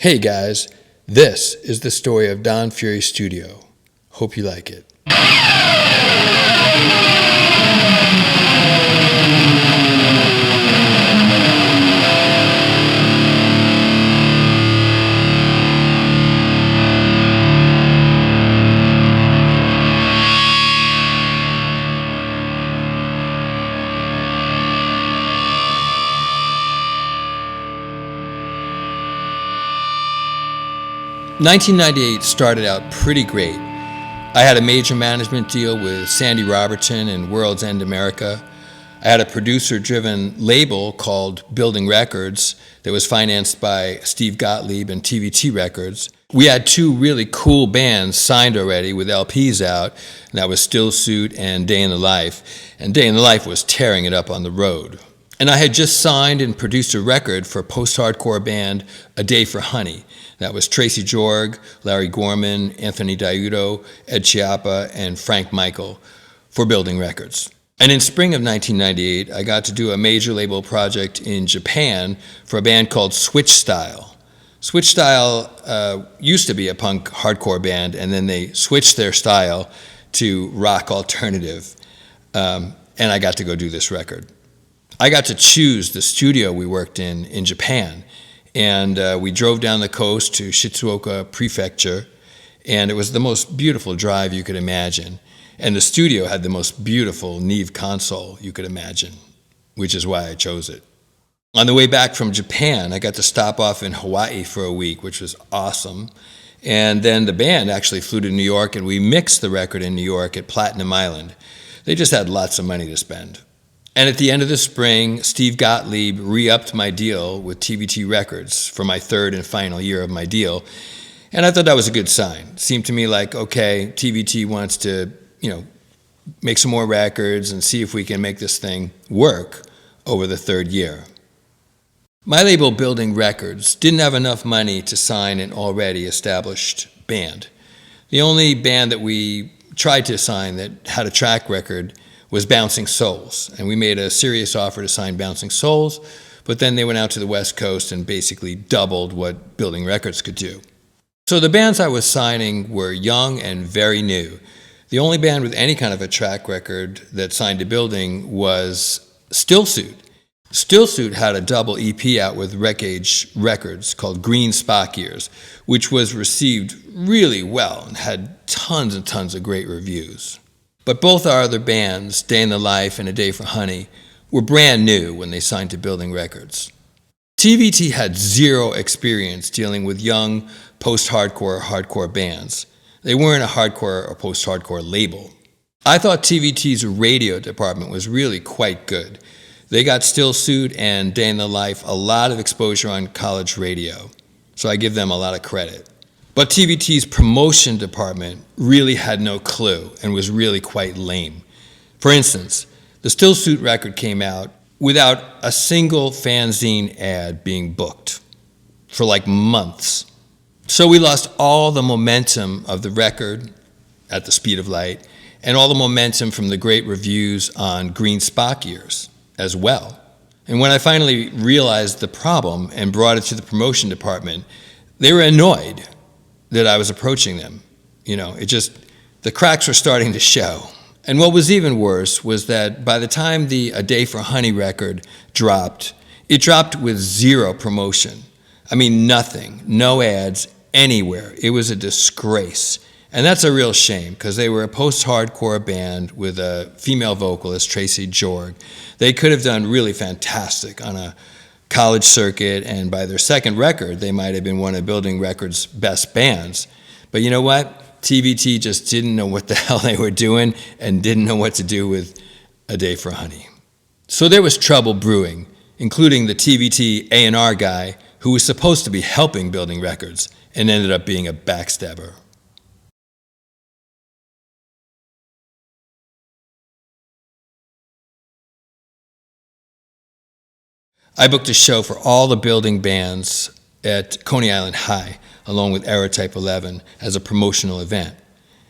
Hey guys, this is the story of Don Fury Studio. Hope you like it. 1998 started out pretty great. I had a major management deal with Sandy Robertson and World's End America. I had a producer-driven label called Building Records that was financed by Steve Gottlieb and TVT Records. We had two really cool bands signed already with LPs out, and that was Still Suit and Day in the Life. And Day in the Life was tearing it up on the road. And I had just signed and produced a record for post-hardcore band A Day for Honey. That was Tracy Jorg, Larry Gorman, Anthony Diudo, Ed Chiappa, and Frank Michael for Building Records. And in spring of 1998, I got to do a major label project in Japan for a band called Switch Style. Switch Style used to be a punk hardcore band, and then they switched their style to rock alternative. And I got to go do this record. I got to choose the studio we worked in Japan. And we drove down the coast to Shizuoka Prefecture, and it was the most beautiful drive you could imagine. And the studio had the most beautiful Neve console you could imagine, which is why I chose it. On the way back from Japan, I got to stop off in Hawaii for a week, which was awesome. And then the band actually flew to New York, and we mixed the record in New York at Platinum Island. They just had lots of money to spend. And at the end of the spring, Steve Gottlieb re-upped my deal with TVT Records for my third and final year of my deal. And I thought that was a good sign. It seemed to me like, okay, TVT wants to, make some more records and see if we can make this thing work over the third year. My label, Building Records, didn't have enough money to sign an already established band. The only band that we tried to sign that had a track record was Bouncing Souls, and we made a serious offer to sign Bouncing Souls, but then they went out to the West Coast and basically doubled what Building Records could do. So the bands I was signing were young and very new. The only band with any kind of a track record that signed to Building was Still Suit. Still Suit had a double EP out with Wreckage Records called Green Spock Years, which was received really well and had tons and tons of great reviews. But both our other bands, Day in the Life and A Day for Honey, were brand new when they signed to Building Records. TVT had zero experience dealing with young post-hardcore or hardcore bands. They weren't a hardcore or post-hardcore label. I thought TVT's radio department was really quite good. They got Still Suit and Day in the Life a lot of exposure on college radio, so I give them a lot of credit. But TVT's promotion department really had no clue and was really quite lame. For instance, the Still Suit record came out without a single fanzine ad being booked for like months. So we lost all the momentum of the record at the speed of light and all the momentum from the great reviews on Green Spock Years as well. And when I finally realized the problem and brought it to the promotion department, they were annoyed that I was approaching them. The cracks were starting to show. And what was even worse was that by the time the A Day for Honey record dropped, it dropped with zero promotion. I mean, nothing, no ads anywhere. It was a disgrace. And that's a real shame, because they were a post-hardcore band with a female vocalist, Tracy Jorg. They could have done really fantastic on a college circuit, and by their second record, they might have been one of Building Records' best bands. But you know what? TVT just didn't know what the hell they were doing and didn't know what to do with A Day for Honey. So there was trouble brewing, including the TVT A&R guy who was supposed to be helping Building Records and ended up being a backstabber. I booked a show for all the Building bands at Coney Island High, along with Error Type 11, as a promotional event.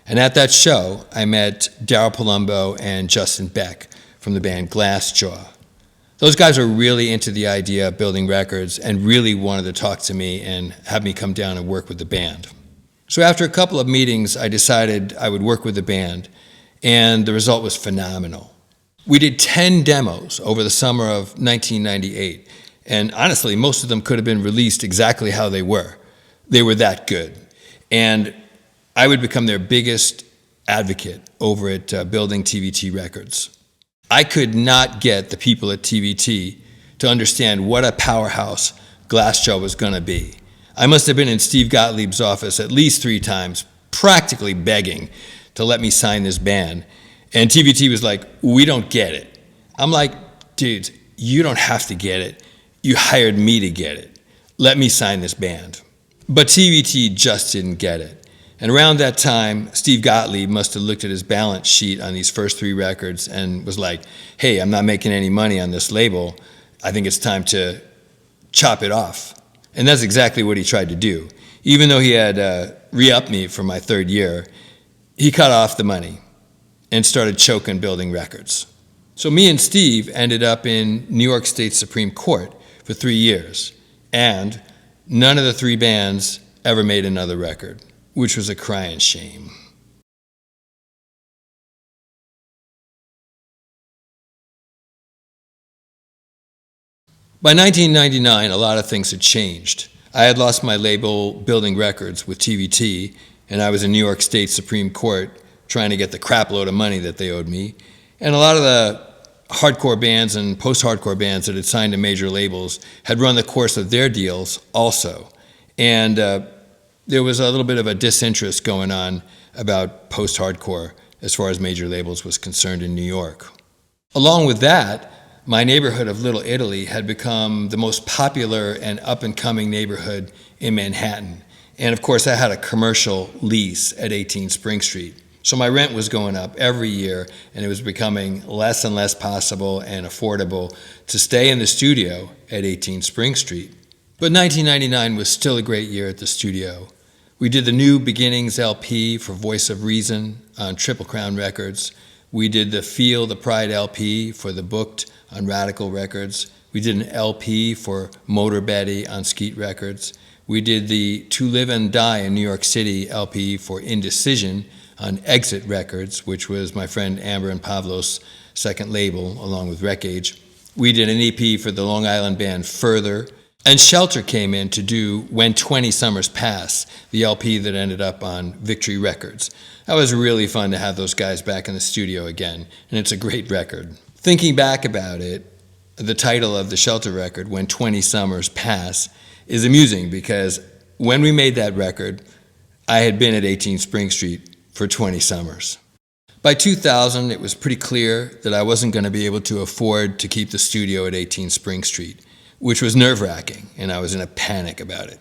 And at that show, I met Daryl Palumbo and Justin Beck from the band Glassjaw. Those guys were really into the idea of building records and really wanted to talk to me and have me come down and work with the band. So after a couple of meetings, I decided I would work with the band, and the result was phenomenal. We did 10 demos over the summer of 1998, and honestly, most of them could have been released exactly how they were. They were that good. And I would become their biggest advocate over at Building TVT Records. I could not get the people at TVT to understand what a powerhouse Glassjaw was going to be. I must have been in Steve Gottlieb's office at least 3 times, practically begging to let me sign this band. And TVT was like, "We don't get it." I'm like, "Dudes, you don't have to get it. You hired me to get it. Let me sign this band." But TVT just didn't get it. And around that time, Steve Gottlieb must have looked at his balance sheet on these first 3 records and was like, "Hey, I'm not making any money on this label. I think it's time to chop it off." And that's exactly what he tried to do. Even though he had re-upped me for my 3rd year, he cut off the money and started choking Building Records. So me and Steve ended up in New York State Supreme Court for 3 years, and none of the 3 bands ever made another record, which was a crying shame. By 1999, a lot of things had changed. I had lost my label, Building Records, with TVT, and I was in New York State Supreme Court trying to get the crap load of money that they owed me. And a lot of the hardcore bands and post-hardcore bands that had signed to major labels had run the course of their deals also. And there was a little bit of a disinterest going on about post-hardcore as far as major labels was concerned in New York. Along with that, my neighborhood of Little Italy had become the most popular and up-and-coming neighborhood in Manhattan. And of course, I had a commercial lease at 18 Spring Street. So my rent was going up every year, and it was becoming less and less possible and affordable to stay in the studio at 18 Spring Street. But 1999 was still a great year at the studio. We did the New Beginnings LP for Voice of Reason on Triple Crown Records. We did the Feel the Pride LP for The Booked on Radical Records. We did an LP for Motor Betty on Skeet Records. We did the To Live and Die in New York City LP for Indecision on Exit Records, which was my friend Amber and Pavlos' second label, along with Wreckage. We did an EP for the Long Island band Further. And Shelter came in to do When 20 Summers Pass, the LP that ended up on Victory Records. That was really fun to have those guys back in the studio again, and it's a great record. Thinking back about it, the title of the Shelter record, When 20 Summers Pass, is amusing because when we made that record, I had been at 18 Spring Street for 20 summers. By 2000, it was pretty clear that I wasn't going to be able to afford to keep the studio at 18 Spring Street, which was nerve-wracking, and I was in a panic about it.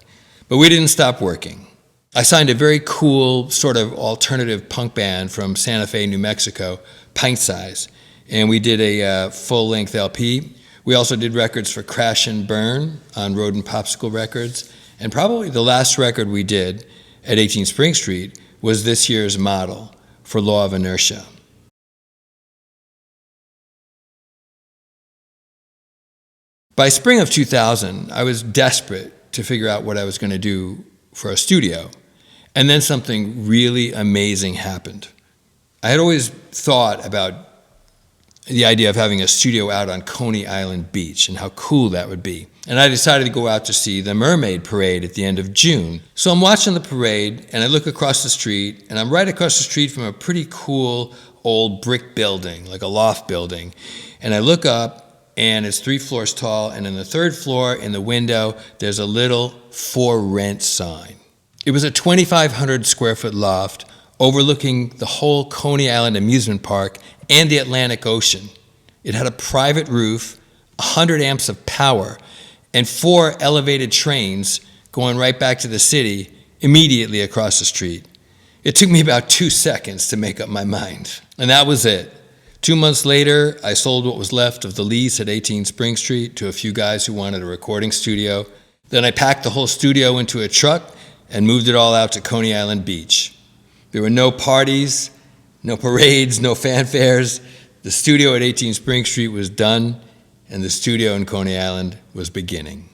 But we didn't stop working. I signed a very cool sort of alternative punk band from Santa Fe, New Mexico, PINTSIZE, and we did a full-length LP. We also did records for Crash and Burn on Road and Popsicle Records, and probably the last record we did at 18 Spring Street was this year's Model for Law of Inertia. By spring of 2000, I was desperate to figure out what I was going to do for a studio, and then something really amazing happened. I had always thought about the idea of having a studio out on Coney Island Beach and how cool that would be. And I decided to go out to see the Mermaid Parade at the end of June. So I'm watching the parade, and I look across the street, and I'm right across the street from a pretty cool old brick building, like a loft building. And I look up, and it's 3 floors tall, and in the 3rd floor, in the window, there's a little for rent sign. It was a 2,500 square foot loft overlooking the whole Coney Island amusement park and the Atlantic Ocean. It had a private roof, 100 amps of power, and 4 elevated trains going right back to the city immediately across the street. It took me about 2 seconds to make up my mind, and that was it. 2 months later, I sold what was left of the lease at 18 Spring Street to a few guys who wanted a recording studio. Then I packed the whole studio into a truck and moved it all out to Coney Island Beach. There were no parties, no parades, no fanfares. The studio at 18 Spring Street was done, and the studio in Coney Island was beginning.